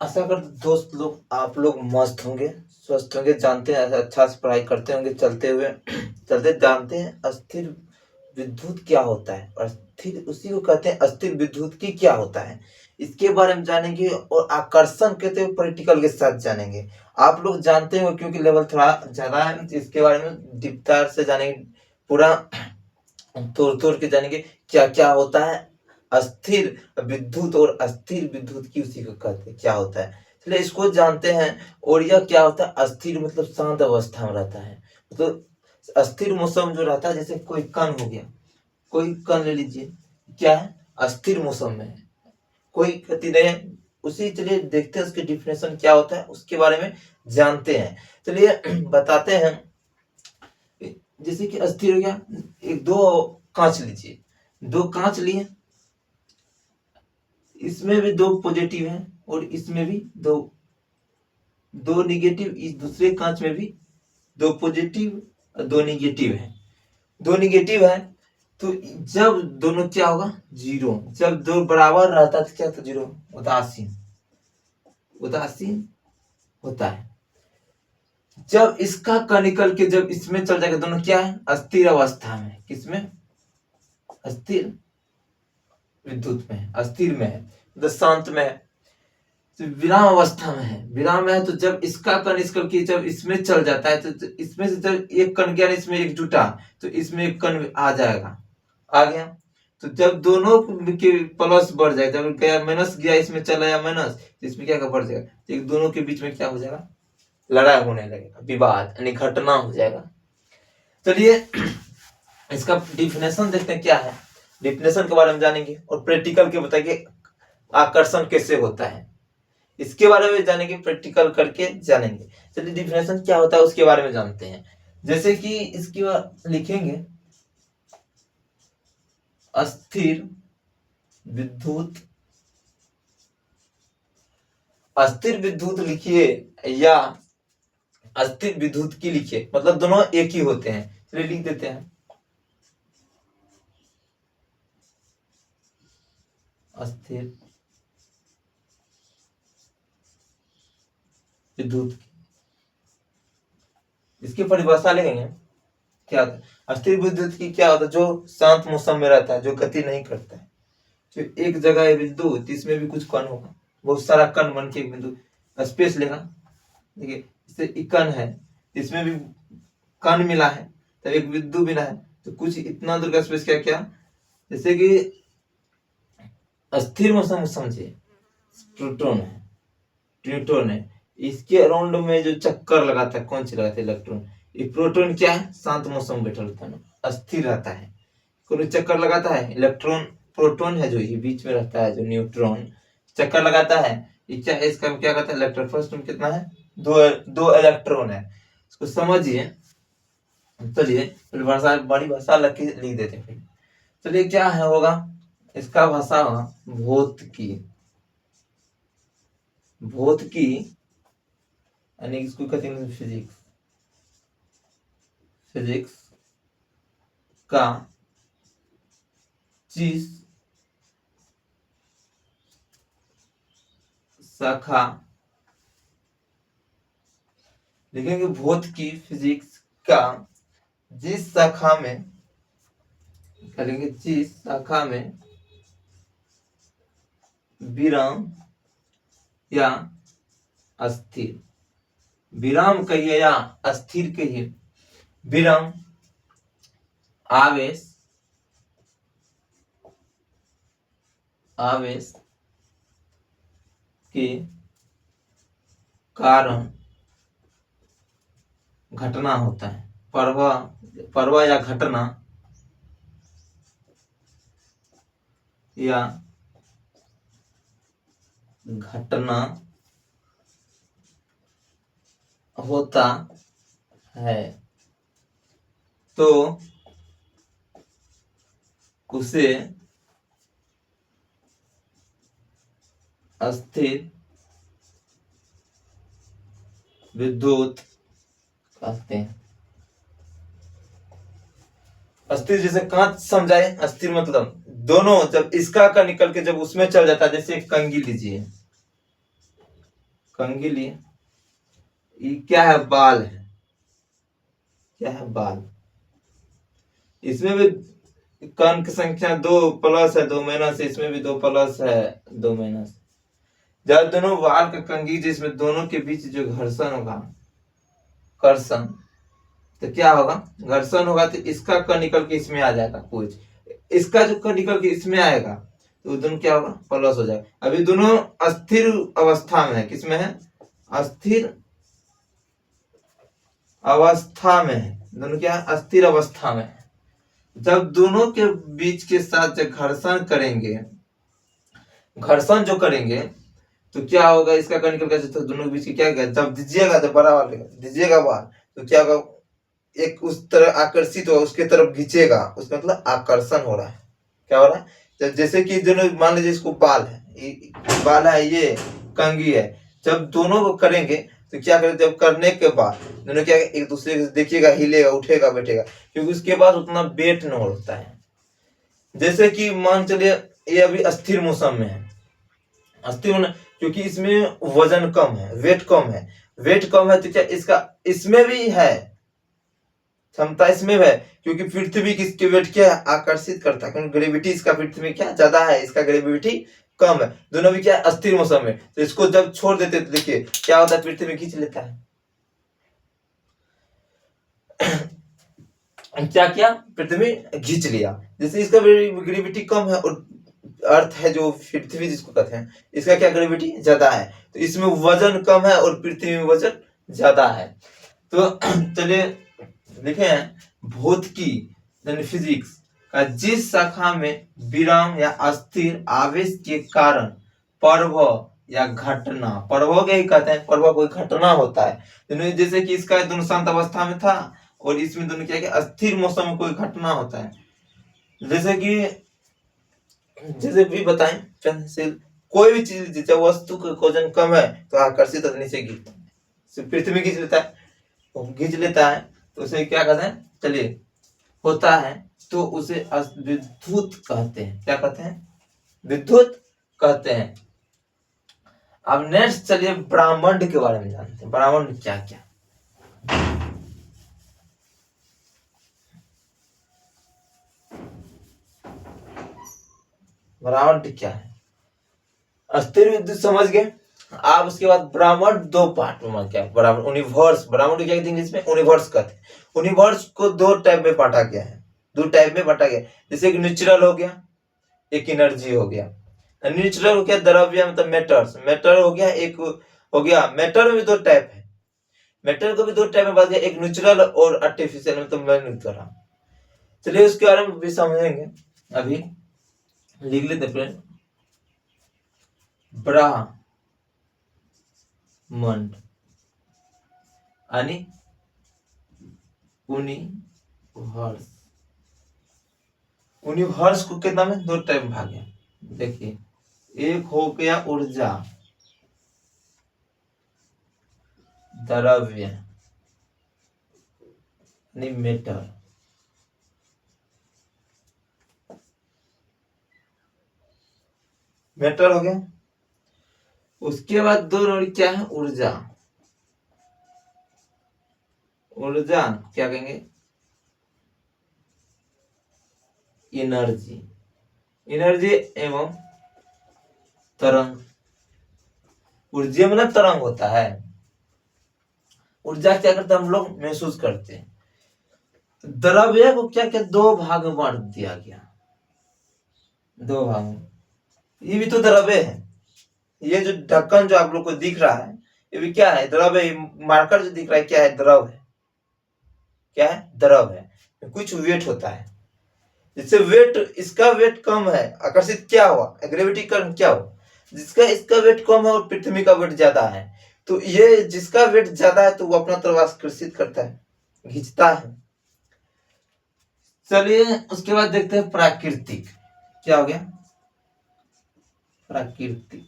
आशा करते दोस्त लोग आप लोग मस्त होंगे, स्वस्थ होंगे, जानते हैं अच्छा से पढ़ाई करते होंगे चलते हुए चलते जानते हैं अस्थिर विद्युत क्या होता है और स्थिर उसी को कहते हैं अस्थिर विद्युत की क्या होता है। इसके बारे में जानेंगे और आकर्षण कहते हुए प्रैक्टिकल के साथ जानेंगे। आप लोग जानते हो क्योंकि लेवल थोड़ा ज्यादा है, तो इसके बारे में डीपतार से जानेंगे, पूरा तोड़ तोड़ के जानेंगे क्या क्या होता है अस्थिर विद्युत और अस्थिर विद्युत की उसी को कहते हैं क्या होता है। चलिए इसको जानते हैं। और यह क्या होता है अस्थिर मतलब शांत अवस्था में रहता है। तो अस्थिर मौसम जो रहता है जैसे कोई कण हो गया, कोई कण ले लीजिए, क्या है अस्थिर मौसम में है, कोई गति नहीं है उसी। चलिए देखते हैं उसकी डिफिनेशन क्या होता है, उसके बारे में जानते हैं। चलिए बताते हैं। जैसे कि अस्थिर हो गया, एक दो कांच लीजिए, दो कांच लिए, इसमें भी दो पॉजिटिव है और इसमें भी दो दो निगेटिव, इस दूसरे कांच में भी दो पॉजिटिव और दो निगेटिव है, दो निगेटिव है। तो जब दोनों क्या होगा जीरो, जब दो बराबर रहता है तो क्या तो जीरो, उदासीन, उदासीन होता है। जब इसका कण निकल के जब इसमें चल जाएगा दोनों क्या है अस्थिर अवस्था में, किसमें अस्थिर विद्युत में, अस्थिर में है मतलब शांत में है, तो विराम अवस्था में है। विराम में है तो जब इसका कण निकल के जब इसमें चल जाता है तो इसमें से जब एक कण गया इसमें एक जुटा तो इसमें एक कण आ जाएगा, आ गया। तो जब दोनों के प्लस बढ़ जाए, जब गया माइनस गया इसमें चला गया माइनस, तो इसमें क्या बढ़ जाएगा, तो दोनों के बीच में क्या हो जाएगा, लड़ाई होने लगेगा, विवाद यानी घटना हो जाएगा। चलिए इसका डिफिनेशन देखते हैं क्या है, डिफिनेशन के बारे में जानेंगे और प्रैक्टिकल के बताएंगे आकर्षण कैसे होता है, इसके बारे में जानेंगे, प्रैक्टिकल करके जानेंगे। चलिए डिफिनेशन क्या होता है उसके बारे में जानते हैं। जैसे कि इसकी लिखेंगे अस्थिर विद्युत, अस्थिर विद्युत लिखिए या अस्थिर विद्युत की लिखिए, मतलब दोनों एक ही होते हैं। चलिए लिख देते हैं अस्थिर विद्युत, इसकी परिभाषा लिखेंगे क्या होता है अस्थिर विद्युत की, क्या होता है जो शांत मौसम में रहता है, जो गति नहीं करता है, जो एक जगह है विद्युत, इसमें भी कुछ कण होगा, बहुत सारा कण बन के एक बिंदु स्पेस लेगा। देखिए इससे एक कण है, इसमें भी कण मिला है तो एक बिंदु मिला है, तो कुछ इतना दूर का स्पेस क्या क्या, जैसे कि अस्थिर मौसम समझिए, प्रोटॉन है, न्यूट्रॉन है, इसके अराउंड में जो चक्कर लगाता है, कौन सी लगाता है, इलेक्ट्रॉन। ये प्रोटॉन क्या है शांत मौसम में बैठा रहता है, अस्थिर रहता है, कोई चक्कर लगाता है, इलेक्ट्रॉन प्रोटॉन है जो ये बीच में रहता है, जो न्यूट्रॉन चक्कर लगाता है, ये क्या है, इसका क्या कहता है इलेक्ट्रॉन, फर्स्ट में कितना है, दो इलेक्ट्रॉन है, इसको समझिए। चलिए भाषा बड़ी भाषा लिख देते हैं फिर। चलिए क्या है होगा, इसका भाषा होगा भौतिकी, भौतिकी यानी इसको कहते हैं फिजिक्स, फिजिक्स का जिस शाखा, लिखेंगे भौतिकी फिजिक्स का जिस शाखा में, करेंगे जिस शाखा में विराम या अस्थिर, विराम कहिए या अस्थिर कहिए, विराम आवेश, आवेश के कारण घटना होता है, प्रवाह, प्रवाह या घटना या घटना होता है, तो उसे अस्थिर विद्युत कहते हैं। अस्थिर जैसे कांच समझाए, अस्थिर मतलब दोनों जब इसका का निकल के जब उसमें चल जाता है, जैसे एक कंघी लीजिए, कंघी लिए, ये क्या है, बाल है, क्या है, बाल। इसमें भी कण की संख्या 2 प्लस है 2 माइनस, इसमें भी 2 प्लस है 2 माइनस। जब दोनों बाल का कंघी जिसमें दोनों के बीच जो घर्षण होगा, कर्षण, तो क्या होगा, घर्षण होगा तो इसका कण निकल के इसमें आ जाएगा कुछ, इसका जो कण निकल के इसमें आएगा तो दोनों क्या होगा, प्लस हो जाएगा। अभी दोनों अस्थिर अवस्था में है, किसमें है, अस्थिर अवस्था में है, दोनों क्या है, अस्थिर अवस्था में है। जब दोनों के बीच के साथ जब घर्षण करेंगे, घर्षण जो करेंगे तो क्या होगा, इसका कण निकल के तो दोनों के बीच की क्या, जब दीजिएगा तो बड़ा वाले दीजिएगा बाल तो क्या होगा, एक उस तरह आकर्षित हो, उसके तरफ खींचेगा, उसका मतलब आकर्षण हो रहा है। क्या हो रहा है, जब जैसे कि दोनों मान लीजिए इसको बाल है, बाल है, ये कंघी है, जब दोनों को करेंगे तो क्या करें, जब करने के बाद दोनों क्या एक दूसरे से देखिएगा, हिलेगा, उठेगा, बैठेगा, क्योंकि उसके बाद उतना वेट न होता है। जैसे कि मान चलिए ये अभी अस्थिर मौसम में है, अस्थिर होना क्योंकि इसमें वजन कम है, वेट कम है, वेट कम है तो क्या इसका इसमें भी है क्षमता, इसमें है, क्योंकि पृथ्वी किसके वेट क्या है, आकर्षित करता है, क्योंकि ग्रेविटी इसका पृथ्वी में क्या ज्यादा है, इसका ग्रेविटी कम है। दोनों भी क्या है, अस्थिर मौसम में, तो इसको जब छोड़ देते तो देखिए क्या होता है, पृथ्वी में खींच लेता है। क्या किया, पृथ्वी खींच लिया। जैसे इसका ग्रेविटी कम है और अर्थ है जो पृथ्वी जिसको कहते हैं, इसका क्या ग्रेविटी ज्यादा है, तो इसमें वजन कम है और पृथ्वी में वजन ज्यादा है। तो चलिए देखे हैं, भौतिकी यानी फिजिक्स का जिस शाखा में विराम या अस्थिर आवेश के कारण प्रभाव या घटना, प्रभाव क्या ही कहते हैं, प्रभाव कोई घटना होता है, जैसे कि इसका दोनों शांत अवस्था में था और इसमें दोनों क्या अस्थिर मौसम में कोई घटना होता है, जैसे कि जैसे भी बताएं, चंद्रशील कोई भी चीज जैसे वस्तु का वजन कम है तो आकर्षित होने से गिरता है, पृथ्वी खींच लेता है, खींच लेता है तो उसे क्या कहते हैं, चलिए होता है तो उसे विद्युत कहते हैं। क्या कहते हैं, विद्युत कहते हैं। अब नेक्स्ट चलिए ब्रह्मांड के बारे में जानते हैं, ब्रह्मांड क्या क्या, ब्रह्मांड क्या है, अस्थिर विद्युत समझ गए। आप उसके बाद ब्रह्मांड 2 पार्ट में क्या, ब्रह्मांड यूनिवर्स, ब्रह्मांड क्या कहते हैं इंग्लिश में, यूनिवर्स कहते हैं। यूनिवर्स को 2 टाइप में बांटा गया है, 2 टाइप में बांटा गया, जैसे एक नेचुरल हो गया, एक एनर्जी हो गया। नेचुरल हो गया द्रव्य मतलब मैटर्स, मैटर हो गया, एक हो गया मैटर में भी 2 टाइप है, मैटर को भी 2 टाइप में बांट गया, एक नेचुरल और आर्टिफिशियल मतलब मैं नहीं कर रहा। चलिए उसके बारे में भी समझेंगे, अभी लिख लेते फ्रेंड, ब्रह्मांड यानी यूनिवर्स, यूनिवर्स को कितना में 2 टाइप में भागे, देखिए एक हो गया ऊर्जा, द्रव्य यानी मैटर, मैटर हो गया। उसके बाद 2 और क्या है, ऊर्जा, ऊर्जा क्या कहेंगे, एनर्जी, एनर्जी एवं तरंग। ऊर्जा में ना तरंग होता है, ऊर्जा क्या करते हैं हम लोग महसूस करते हैं। द्रव्य को क्या क्या 2 भाग में बांट दिया गया, 2 भाग में, ये भी तो द्रव्य है, ये जो ढक्कन जो आप लोग को दिख रहा है ये भी क्या है, द्रव्य, मार्कर जो दिख रहा है क्या है, द्रव है, क्या है, द्रव है, कुछ वेट होता है, जिससे वेट, इसका वेट कम है, आकर्षित क्या हुआ, ग्रेविटी कम क्या हुआ, जिसका इसका वेट कम है और पृथ्वी का वेट ज्यादा है, तो ये जिसका वेट ज्यादा है तो वो अपना तरफ आकर्षित करता है, खींचता है। चलिए उसके बाद देखते हैं प्राकृतिक, क्या हो गया, प्राकृतिक,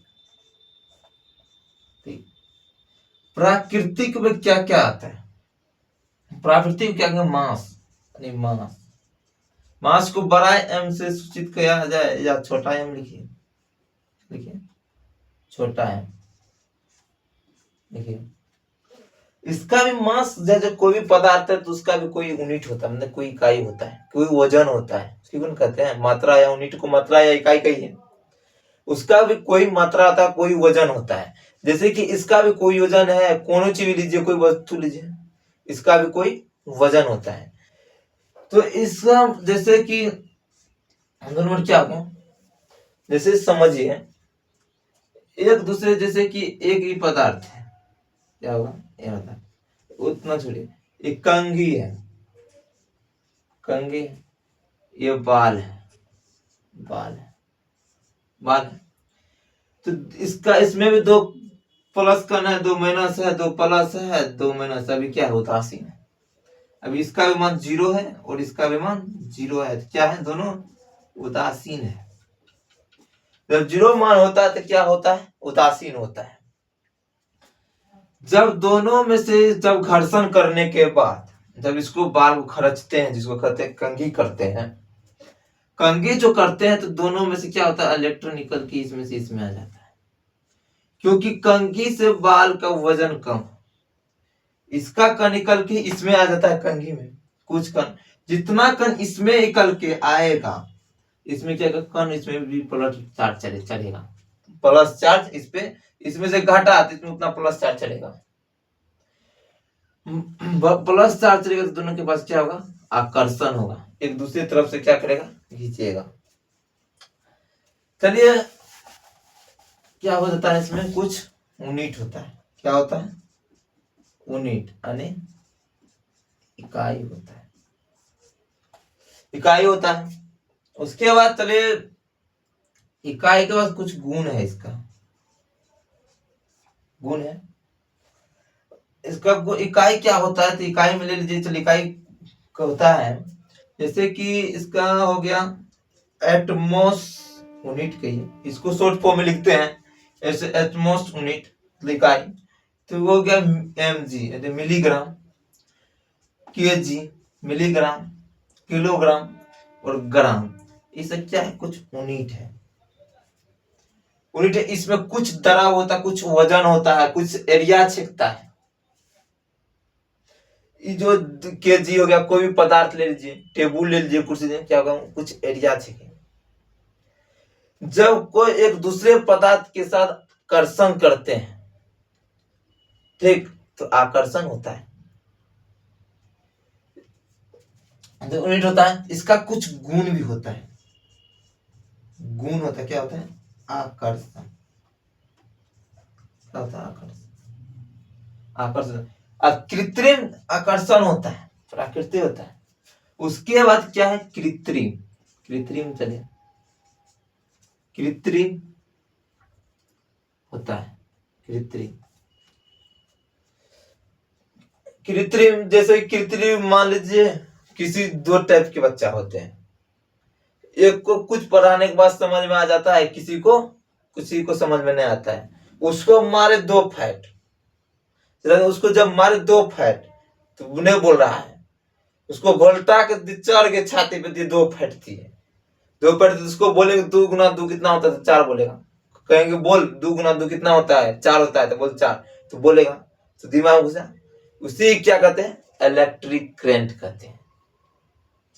प्राकृतिक में क्या क्या आता है, प्राकृतिक क्या कहेंगे, मास, यानी मास, मास को बड़ा एम से सूचित किया जाए या छोटा एम लिखिए, लिखिए छोटा एम, देखिए इसका भी मास, जैसे कोई भी पदार्थ है तो उसका भी कोई यूनिट होता है, मतलब कोई इकाई होता है, कोई वजन होता है, उसकी कौन कहते हैं मात्रा या यूनिट को मात्रा या इकाई कही है। उसका भी कोई मात्रा होता है, कोई वजन होता है। जैसे कि इसका भी कोई वजन है, कोनो चीज भी लीजिए, कोई वस्तु लीजिए, इसका भी कोई वजन होता है। तो इसका जैसे कि हम दोनों में क्या होगा, जैसे समझिए एक दूसरे, जैसे कि एक ही पदार्थ है, क्या होगा ये बता, उतना छोड़िए, एक कंघी है, कंघी, ये बाल है, बाल है, बाल है। तो इसका इसमें भी दो प्लस का है, दो माइनस है, दो प्लस है, दो माइनस, अभी क्या है उदासीन है। अभी इसका भी मान 0 है और इसका भी मान 0 है, तो क्या है दोनों उदासीन है। जब 0 मान होता है तो क्या होता है, उदासीन होता है। जब दोनों में से जब घर्षण करने के बाद, जब इसको बाल को खरचते हैं, जिसको कहते हैं कंघी करते हैं, कंघी जो करते हैं, तो दोनों में से क्या होता है, इलेक्ट्रॉन निकल के इसमें से इसमें आ जाता है, क्योंकि कंघी से बाल का वजन कम, इसका कण निकल के इसमें आ जाता है कंघी में, कुछ कण, जितना कण इसमें निकल के आएगा, इसमें क्या कण, इसमें भी प्लस चार्ज चलेगा, प्लस चार्ज इस पे, इसमें से घटा तो इसमें उतना प्लस चार्ज चलेगा, प्लस चार्ज चलेगा, तो दोनों के पास क्या होगा, आकर्षण होगा, एक दूसरे तरफ से क्या करेगा, खींचेगा। चलिए क्या हो जाता है, इसमें कुछ यूनिट होता है, क्या होता है, यूनिट यानी इकाई होता है, इकाई होता है। उसके बाद चलिए इकाई के बाद कुछ गुण है, इसका गुण है, इसका इकाई क्या होता है, तो इकाई में ले लीजिए, चलिए इकाई होता है, जैसे कि इसका हो गया एटमॉस यूनिट कहिए, इसको शॉर्ट फॉर्म में लिखते हैं ऐसे, एटमॉस यूनिट इकाई, तो वो हो गया mg milligram, KG milligram, kilogram और ग्राम, ये सब क्या है, कुछ यूनिट है, यूनिट है। इसमें कुछ दराव होता है, कुछ वजन होता है, कुछ एरिया छेकता है। ये जो केजी हो गया, कोई भी पदार्थ ले लीजिए, टेबुल ले लीजिए, कुर्सी ले, क्या होगा, कुछ एरिया छेके। जब कोई एक दूसरे पदार्थ के साथ कर्षण करते हैं, ठीक, तो आकर्षण होता है, यूनिट होता है। इसका कुछ गुण भी होता है, गुण होता है, क्या होता है, आकर्षण, क्या होता है, आकर्षण, आकर्षण। कृत्रिम आकर्षण होता है, प्राकृतिक होता है। उसके बाद क्या है, कृत्रिम, कृत्रिम चलिए, कृत्रिम होता है, कृत्रिम, कृत्रिम जैसे कृत्रिम मान लीजिए किसी दो टाइप के बच्चा होते हैं, एक को कुछ पढ़ाने के बाद समझ में आ जाता है, किसी को समझ में नहीं आता है, उसको मारे 2 फैट, उसको जब मारे 2 फैट तो उन्हें बोल रहा है, उसको घोलटा के चढ़ के छाती पे दिए 2 फैट दिए, 2 फैट, उसको बोलेंगे 2 गुना 2 कितना होता है, तो 4 बोलेगा, कहेंगे बोल 2 गुना 2 कितना होता है, 4 होता है, तो बोल 4, तो बोलेगा, तो दिमाग घुसा, उसी क्या कहते हैं, इलेक्ट्रिक करंट कहते हैं,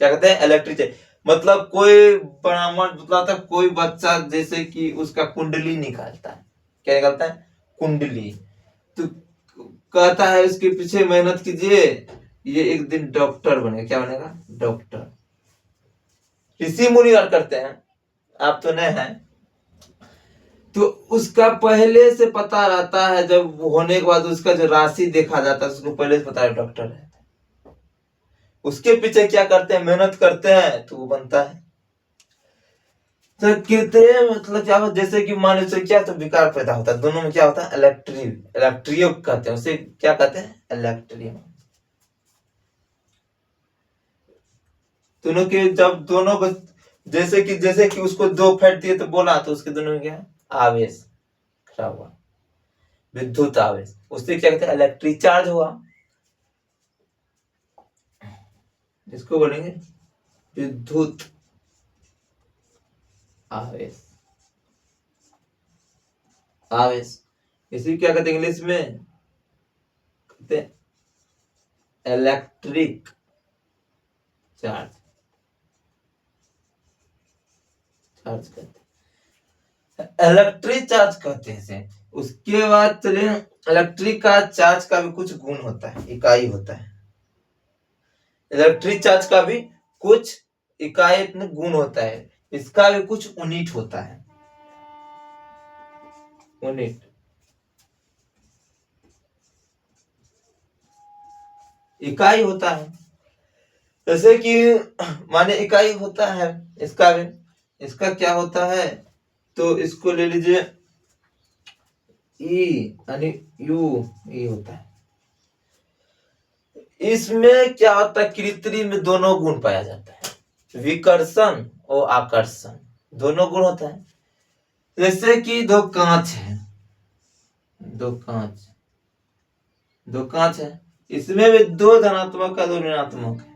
क्या कहते हैं, इलेक्ट्रिक, मतलब कोई ब्राह्मण मतलब कोई बच्चा जैसे कि उसका कुंडली निकालता है, क्या निकालता है, कुंडली, तो कहता है उसके पीछे मेहनत कीजिए, ये एक दिन डॉक्टर बनेगा, क्या बनेगा, डॉक्टर, ऋषि मुनि और करते हैं, आप तो नहीं है, तो उसका पहले से पता रहता है, जब होने के बाद उसका जो राशि देखा जाता है, उसको पहले से पता है डॉक्टर है, उसके पीछे क्या करते हैं, मेहनत करते हैं, तो वो बनता है। तो कृत्रिम मतलब क्या होता है, जैसे कि मान लीजिए क्या, तो विकार पैदा होता है, दोनों में क्या होता है, इलेक्ट्रियो कहते हैं, उसे क्या कहते हैं, इलेक्ट्रियम, दोनों के जब दोनों को, जैसे कि उसको 2 फैट दिए तो बोला, तो उसके दोनों में क्या है, आवेश खड़ा हुआ, विद्युत आवेश, उससे क्या कहते हैं, इलेक्ट्रिक चार्ज हुआ, इसको बोलेंगे विद्युत आवेश, आवेश, इसी क्या कहते हैं इंग्लिश में, इलेक्ट्रिक चार्ज चार्ज कहते हैं, इलेक्ट्रिक चार्ज कहते हैं इसे। उसके बाद चलिए, इलेक्ट्रिक का चार्ज का भी कुछ गुण होता है, इकाई होता है। इलेक्ट्रिक चार्ज का भी कुछ इकाई गुण होता है, इसका भी कुछ यूनिट होता है, यूनिट। इकाई होता है, जैसे कि माने इकाई होता है इसका भी। इसका क्या होता है, तो इसको ले लीजिए ई यानी यू, ई होता है। इसमें क्या होता है, कृत्रिम में दोनों गुण पाया जाता है, विकर्षण और आकर्षण, दोनों गुण होता है। जैसे कि दो कांच है, दो कांच है, इसमें भी दो धनात्मक का दो ऋणात्मक है।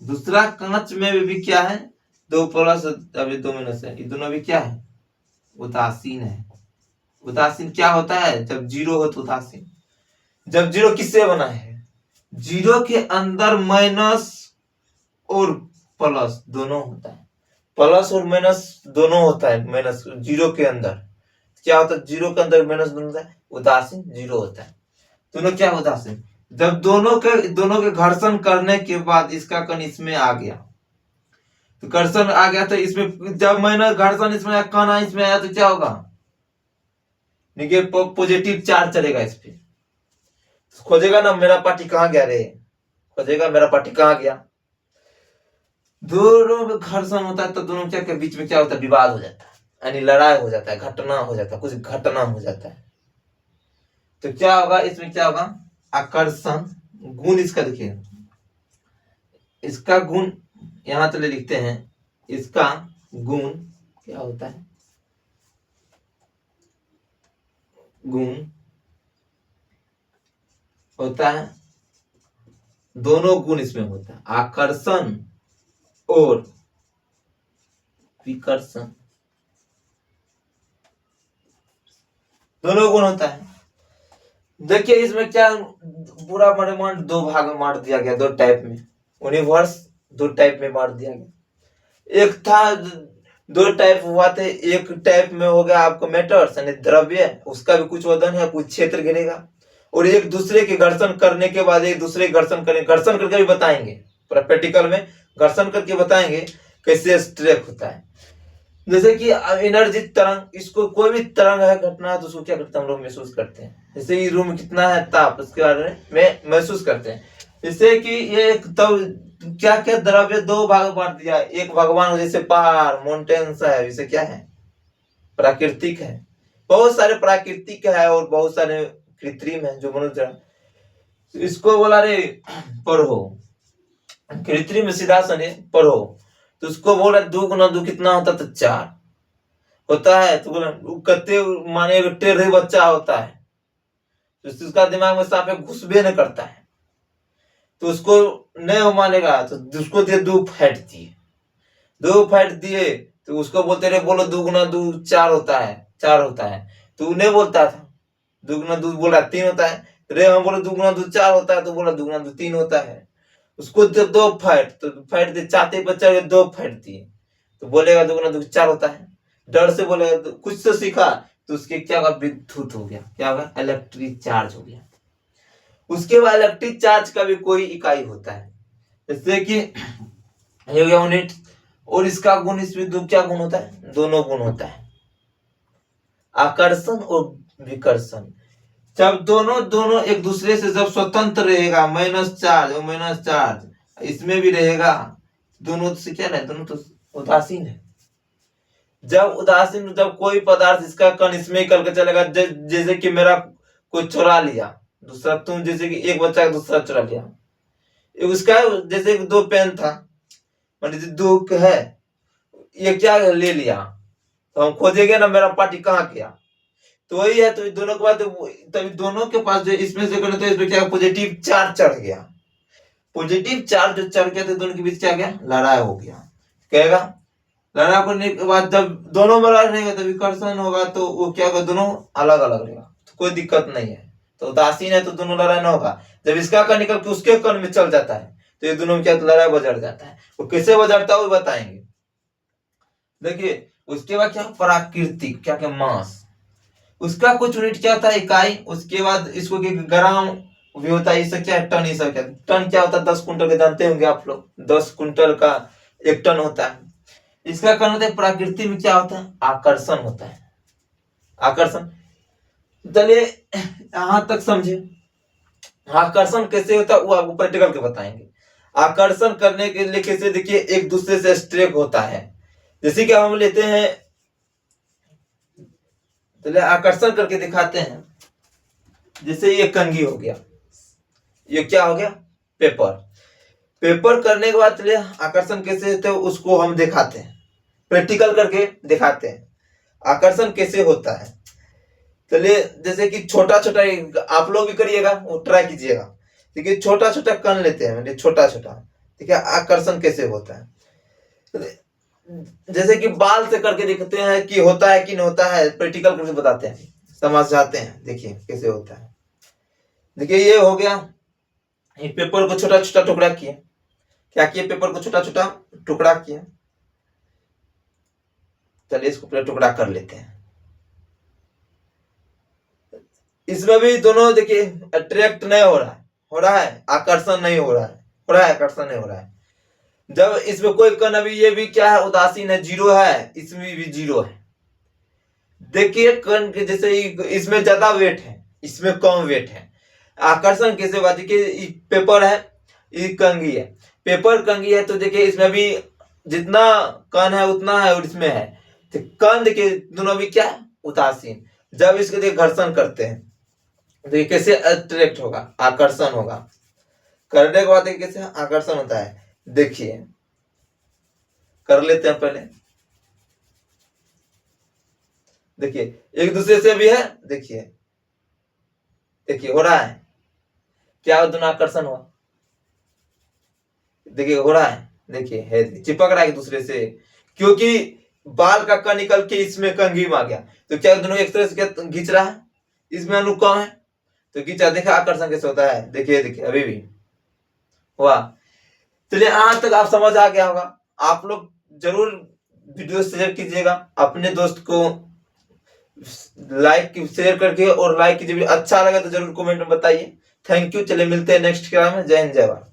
दूसरा कांच में भी क्या है, दो प्लस अभी दो माइनस है, ये दोनों भी क्या है, उदासीन है। उदासीन क्या होता है, जब जीरो हो तो उदासीन। जब जीरो किससे बना है, जीरो के अंदर माइनस और प्लस दोनों होता है, प्लस और माइनस दोनों होता है। माइनस जीरो के अंदर क्या होता है, जीरो के अंदर माइनस दोनों होता है, उदासीन जीरो होता है। दोनों क्या उदासीन, जब दोनों के घर्षण करने के बाद इसका कण इसमें आ गया, तो घर्षण आ गया, तो इसमें जब माइनस घर्षण इसमें आया, कण इसमें आया, तो क्या होगा, पॉजिटिव चार्ज चलेगा इस पे। खोजेगा ना मेरा पार्टी कहाँ गया रे, खोजेगा मेरा पार्टी कहाँ गया। दोनों में घर्षण होता है तो दोनों के बीच में क्या होता है, विवाद हो जाता है, यानी लड़ाई हो जाता है, घटना हो जाता है, कुछ घटना हो जाता है। तो क्या होगा, इसमें क्या होगा, आकर्षण गुण। इसका देखिए, इसका गुण यहां चले लिखते हैं, इसका गुण क्या होता है, गुण होता है, दोनों गुण इसमें होता है, आकर्षण और विकर्षण, दोनों गुण होता है। देखिए इसमें क्या, पूरा ब्रह्मांड दो भाग में बांट दिया गया, दो टाइप में, यूनिवर्स दो टाइप में बांट दिया गया। एक था, दो टाइप हुआ थे, एक टाइप में हो गया आपको मैटर्स यानी द्रव्य, उसका भी कुछ वजन है, कुछ क्षेत्र गिरेगा, और एक दूसरे के घर्षण करने के बाद एक दूसरे घर्षण करें, घर्षण करके भी बताएंगे, प्रैक्टिकल में घर्षण करके बताएंगे कैसे स्ट्रेक होता है। जैसे कि एनर्जी तरंग, इसको कोई भी तरंग है, घटना है, तो उसको क्या करते हैं हम लोग महसूस करते हैं। जैसे कि रूम कितना है ताप, उसके बारे में महसूस करते हैं। जैसे कि ये तब क्या क्या द्रव्य दो भाग में बांट दिया, एक भगवान जैसे पहाड़ माउंटेन्स है, जैसे क्या है, प्राकृतिक है, बहुत सारे प्राकृतिक है और बहुत सारे कृत्रिम है जो मनुष्य। इसको बोला रे पढ़ो, कृत्रिम में सीधा सने पढ़ो, तो उसको बोला 2 गुना 2 कितना होता, तो 4 होता है। तो बोला कते माने टेढ़े बच्चा होता है, तो उसका दिमाग में साफे घुसबे नहीं करता है, तो उसको नहीं मानेगा, तो उसको दिए 2 फैट दिए, 2 फैट दिए, तो उसको बोलते रहे बोलो 2 गुना 2 4 होता है, 4 होता है, तो नहीं बोलता था, 2 गुना 2 बोला 3 होता है, रे हम बोले 2 गुना 2 4 होता है, तो बोला 2 गुना 2 3 होता है। उसको जब 2 फैट, तो फैट दे चाहते बच्चा 2 फैट दिए, तो बोलेगा 2 गुना 2 4 होता है, डर से बोलेगा, तो कुछ तो सीखा, तो उसके क्या होगा, विद्युत हो गया, क्या होगा, इलेक्ट्रिक चार्ज हो गया। उसके बाद इलेक्ट्रिक चार्ज का भी कोई इकाई होता है, जैसे कि हो गया यूनिट, और इसका गुण, इसमें दो क्या गुण होता है, दोनों गुण होता है, आकर्षण और विकर्षण। जब दोनों एक दूसरे से जब स्वतंत्र रहेगा, माइनस चार्ज और माइनस चार्ज इसमें भी रहेगा, दोनों से क्या है, दोनों तो उदासीन है। जब उदासीन, जब कोई पदार्थ इसका कण इसमें करके चलेगा, जैसे कि मेरा कोई चुरा लिया दूसरा, तुम जैसे कि एक बच्चा दूसरा चुरा लिया, उसका जैसे 2 पेन था, मतलब 2 है, ये क्या ले लिया, तो हम खोजेंगे ना मेरा पार्टी कहाँ गया, तो वही है। तो दोनों के बाद तभी दोनों के पास जो इसमें से करें, तो इसमें क्या पॉजिटिव चार्ज चढ़ गया, पॉजिटिव चार्ज जो चढ़ गया, तो दोनों के बीच क्या गया, लड़ाई हो गया। कहेगा लड़ाई करने के बाद जब दोनों में लड़ रहेगा तो विकर्षण होगा, तो वो क्या होगा, दोनों अलग अलग रहेगा, तो कोई दिक्कत नहीं है, तो उदासीन है तो दोनों लड़ाई ना होगा। जब इसका कण निकल के उसके कण में चल जाता है तो ये दोनों में क्या लड़ाई बजड़ जाता है। वो कैसे बजड़ता है वो बताएंगे। देखिए उसके बाद क्या प्राकृतिक, क्या क्या मास, उसका कुछ यूनिट क्या होता है इकाई। उसके बाद इसको ग्राम भी होता है, इससे क्या है टन, इसका क्या टन क्या होता है 10 कुंटल के, जानते होंगे आप लोग 10 कुंटल का 1 टन होता है। इसका कारण होता है प्रकृति में क्या होता है आकर्षण होता है, आकर्षण। चलिए यहां तक समझे। आकर्षण कैसे होता है वो आपको प्रैक्टिकल के बताएंगे। आकर्षण करने के लिए कैसे, देखिए एक दूसरे से स्ट्रेक होता है। जैसे कि हम लेते हैं, चलिए आकर्षण करके दिखाते हैं। जैसे ये कंघी हो गया, ये क्या हो गया पेपर। पेपर करने के बाद चलिए आकर्षण कैसे होता है उसको हम दिखाते हैं, प्रैक्टिकल करके दिखाते हैं आकर्षण कैसे होता है। चलिए जैसे कि छोटा छोटा, आप लोग भी करिएगा, वो ट्राई कीजिएगा। देखिए छोटा छोटा कण लेते हैं, छोटा छोटा, ठीक है, आकर्षण कैसे होता है। जैसे कि बाल से करके दिखते हैं कि होता है कि नहीं होता है, प्रैक्टिकल करके बताते हैं, समझ जाते हैं। देखिए कैसे होता है। देखिए ये हो गया, ये पेपर को छोटा छोटा टुकड़ा किए, क्या किए पेपर को छोटा छोटा टुकड़ा किए। चलिए इसको पूरा टुकड़ा कर लेते हैं। इसमें भी दोनों देखिए अट्रैक्ट नहीं हो रहा है, हो रहा है आकर्षण नहीं हो रहा है, हो रहा है आकर्षण नहीं हो रहा है। जब इसमें कोई कण, अभी ये भी क्या है उदासीन है, जीरो है, इसमें भी जीरो है। देखिए कण के जैसे इसमें ज्यादा वेट है, इसमें कम वेट है। आकर्षण कैसे हुआ, देखिए पेपर है, ये कंघी है, पेपर कंघी है, तो देखिए इसमें भी जितना कण है उतना है और इसमें है, तो कण देखिए दोनों भी क्या है उदासीन। जब इसको देखिए घर्षण करते हैं तो ये कैसे अट्रैक्ट होगा, आकर्षण होगा। करने के बाद देखिए कैसे आकर्षण होता है। देखिए कर लेते हैं पहले, देखिए एक दूसरे से भी है, देखिए देखिए हो रहा है, क्या दोनों आकर्षण हुआ, देखिए हो रहा है, देखिए है चिपक रहा है एक दूसरे से, क्योंकि बाल का कण निकल के इसमें कंघी में आ गया, तो क्या दोनों एक तरह से खींच रहा है, इसमें अणु कम है तो खींचा। देखिए आकर्षण कैसे होता है, देखिए देखिए अभी भी हुआ। चलिए यहाँ तक आप समझ आ गया होगा। आप लोग जरूर वीडियो शेयर कीजिएगा अपने दोस्त को, लाइक शेयर करके, और लाइक कीजिए। अच्छा लगा तो जरूर कमेंट में बताइए। Thank you. चलिए मिलते हैं नेक्स्ट क्लास में। जय हिंद जय भारत।